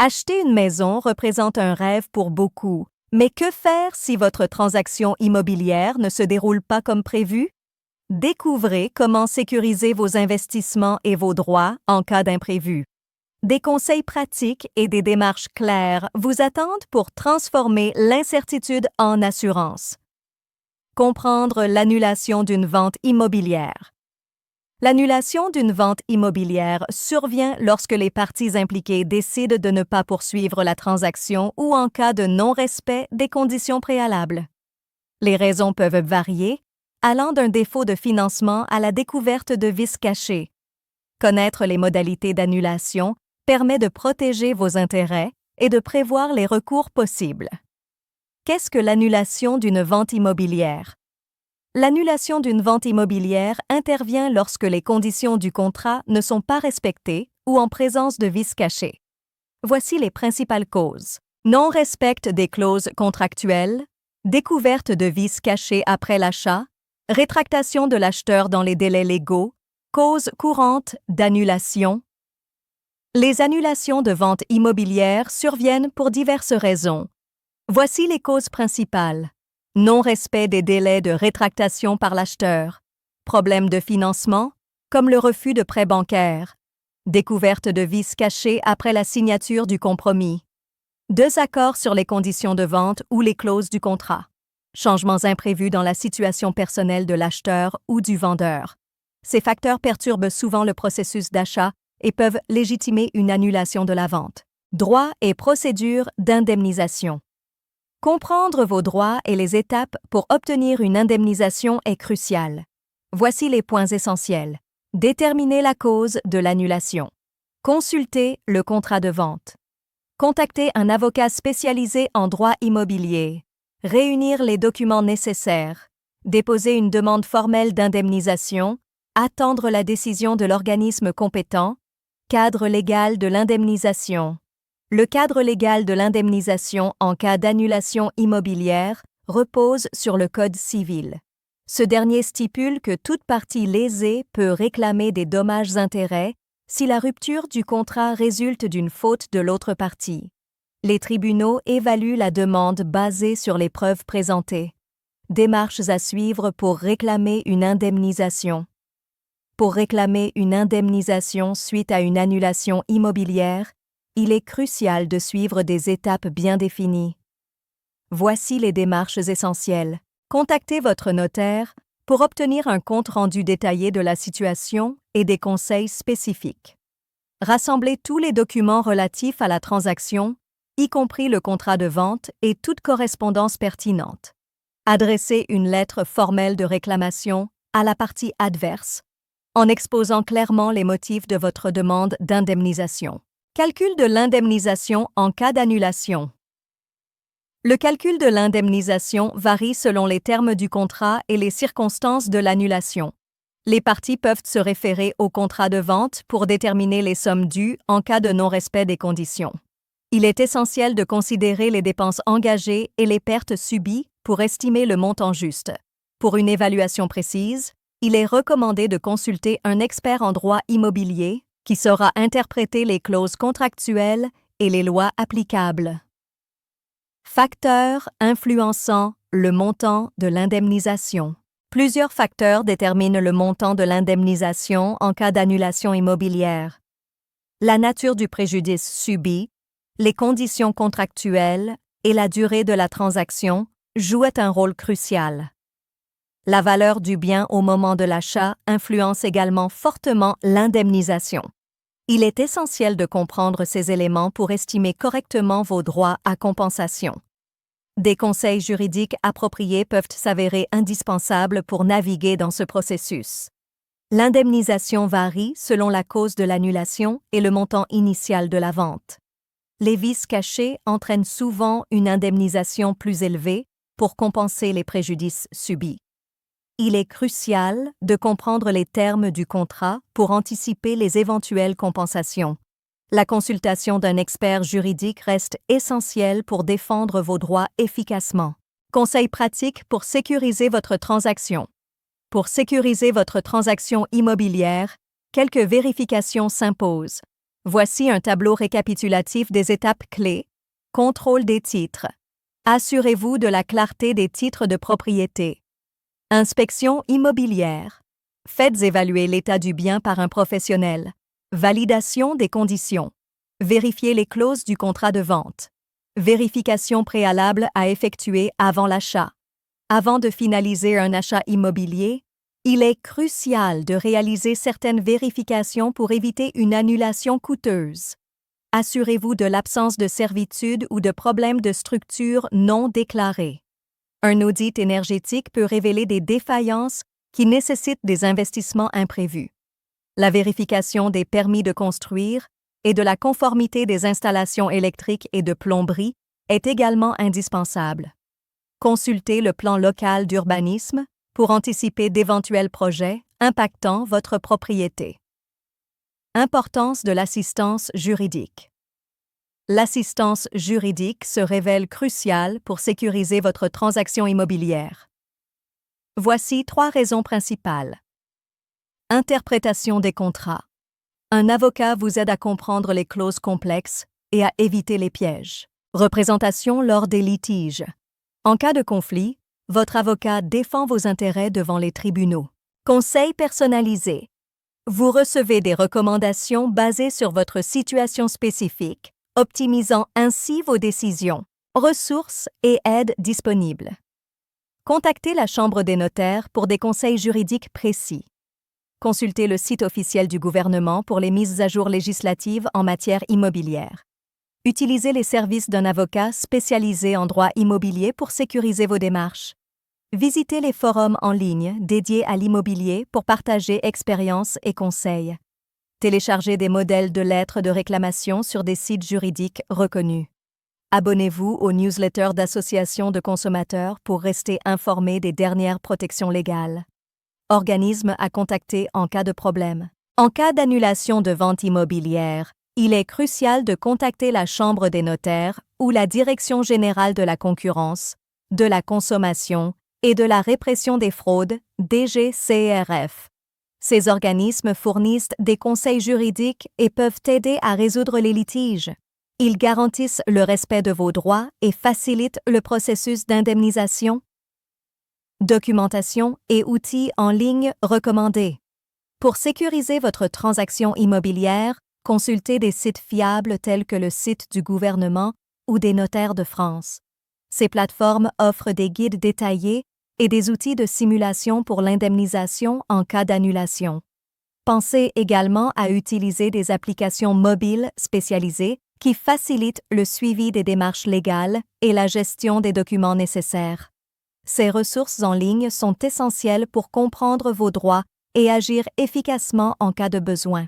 Acheter une maison représente un rêve pour beaucoup, mais que faire si votre transaction immobilière ne se déroule pas comme prévu? Découvrez comment sécuriser vos investissements et vos droits en cas d'imprévu. Des conseils pratiques et des démarches claires vous attendent pour transformer l'incertitude en assurance. Comprendre l'annulation d'une vente immobilière. L'annulation d'une vente immobilière survient lorsque les parties impliquées décident de ne pas poursuivre la transaction ou en cas de non-respect des conditions préalables. Les raisons peuvent varier, allant d'un défaut de financement à la découverte de vices cachés. Connaître les modalités d'annulation permet de protéger vos intérêts et de prévoir les recours possibles. Qu'est-ce que l'annulation d'une vente immobilière? L'annulation d'une vente immobilière intervient lorsque les conditions du contrat ne sont pas respectées ou en présence de vices cachés. Voici les principales causes. Non-respect des clauses contractuelles, découverte de vices cachés après l'achat, rétractation de l'acheteur dans les délais légaux, cause courante d'annulation. Les annulations de vente immobilière surviennent pour diverses raisons. Voici les causes principales. Non-respect des délais de rétractation par l'acheteur, problème de financement, comme le refus de prêt bancaire, découverte de vices cachés après la signature du compromis, désaccord sur les conditions de vente ou les clauses du contrat, changements imprévus dans la situation personnelle de l'acheteur ou du vendeur. Ces facteurs perturbent souvent le processus d'achat et peuvent légitimer une annulation de la vente. Droits et procédures d'indemnisation. Comprendre vos droits et les étapes pour obtenir une indemnisation est crucial. Voici les points essentiels. Déterminer la cause de l'annulation. Consulter le contrat de vente. Contacter un avocat spécialisé en droit immobilier. Réunir les documents nécessaires. Déposer une demande formelle d'indemnisation. Attendre la décision de l'organisme compétent. Cadre légal de l'indemnisation. Le cadre légal de l'indemnisation en cas d'annulation immobilière repose sur le Code civil. Ce dernier stipule que toute partie lésée peut réclamer des dommages-intérêts si la rupture du contrat résulte d'une faute de l'autre partie. Les tribunaux évaluent la demande basée sur les preuves présentées. Démarches à suivre pour réclamer une indemnisation. Pour réclamer une indemnisation suite à une annulation immobilière, il est crucial de suivre des étapes bien définies. Voici les démarches essentielles. Contactez votre notaire pour obtenir un compte-rendu détaillé de la situation et des conseils spécifiques. Rassemblez tous les documents relatifs à la transaction, y compris le contrat de vente et toute correspondance pertinente. Adressez une lettre formelle de réclamation à la partie adverse, en exposant clairement les motifs de votre demande d'indemnisation. Calcul de l'indemnisation en cas d'annulation. Le calcul de l'indemnisation varie selon les termes du contrat et les circonstances de l'annulation. Les parties peuvent se référer au contrat de vente pour déterminer les sommes dues en cas de non-respect des conditions. Il est essentiel de considérer les dépenses engagées et les pertes subies pour estimer le montant juste. Pour une évaluation précise, il est recommandé de consulter un expert en droit immobilier qui saura interpréter les clauses contractuelles et les lois applicables. Facteurs influençant le montant de l'indemnisation. Plusieurs facteurs déterminent le montant de l'indemnisation en cas d'annulation immobilière. La nature du préjudice subi, les conditions contractuelles et la durée de la transaction jouent un rôle crucial. La valeur du bien au moment de l'achat influence également fortement l'indemnisation. Il est essentiel de comprendre ces éléments pour estimer correctement vos droits à compensation. Des conseils juridiques appropriés peuvent s'avérer indispensables pour naviguer dans ce processus. L'indemnisation varie selon la cause de l'annulation et le montant initial de la vente. Les vices cachés entraînent souvent une indemnisation plus élevée pour compenser les préjudices subis. Il est crucial de comprendre les termes du contrat pour anticiper les éventuelles compensations. La consultation d'un expert juridique reste essentielle pour défendre vos droits efficacement. Conseils pratiques pour sécuriser votre transaction. Pour sécuriser votre transaction immobilière, quelques vérifications s'imposent. Voici un tableau récapitulatif des étapes clés. Contrôle des titres. Assurez-vous de la clarté des titres de propriété. Inspection immobilière. Faites évaluer l'état du bien par un professionnel. Validation des conditions. Vérifiez les clauses du contrat de vente. Vérification préalable à effectuer avant l'achat. Avant de finaliser un achat immobilier, il est crucial de réaliser certaines vérifications pour éviter une annulation coûteuse. Assurez-vous de l'absence de servitude ou de problèmes de structure non déclarés. Un audit énergétique peut révéler des défaillances qui nécessitent des investissements imprévus. La vérification des permis de construire et de la conformité des installations électriques et de plomberie est également indispensable. Consultez le plan local d'urbanisme pour anticiper d'éventuels projets impactant votre propriété. Importance de l'assistance juridique. L'assistance juridique se révèle cruciale pour sécuriser votre transaction immobilière. Voici 3 raisons principales. Interprétation des contrats. Un avocat vous aide à comprendre les clauses complexes et à éviter les pièges. Représentation lors des litiges. En cas de conflit, votre avocat défend vos intérêts devant les tribunaux. Conseil personnalisé. Vous recevez des recommandations basées sur votre situation spécifique, optimisant ainsi vos décisions. Ressources et aides disponibles. Contactez la Chambre des notaires pour des conseils juridiques précis. Consultez le site officiel du gouvernement pour les mises à jour législatives en matière immobilière. Utilisez les services d'un avocat spécialisé en droit immobilier pour sécuriser vos démarches. Visitez les forums en ligne dédiés à l'immobilier pour partager expériences et conseils. Téléchargez des modèles de lettres de réclamation sur des sites juridiques reconnus. Abonnez-vous aux newsletters d'associations de consommateurs pour rester informé des dernières protections légales. Organisme à contacter en cas de problème. En cas d'annulation de vente immobilière, il est crucial de contacter la Chambre des notaires ou la Direction générale de la concurrence, de la consommation et de la répression des fraudes, DGCRF. Ces organismes fournissent des conseils juridiques et peuvent aider à résoudre les litiges. Ils garantissent le respect de vos droits et facilitent le processus d'indemnisation. Documentation et outils en ligne recommandés. Pour sécuriser votre transaction immobilière, consultez des sites fiables tels que le site du gouvernement ou des notaires de France. Ces plateformes offrent des guides détaillés et des outils de simulation pour l'indemnisation en cas d'annulation. Pensez également à utiliser des applications mobiles spécialisées qui facilitent le suivi des démarches légales et la gestion des documents nécessaires. Ces ressources en ligne sont essentielles pour comprendre vos droits et agir efficacement en cas de besoin.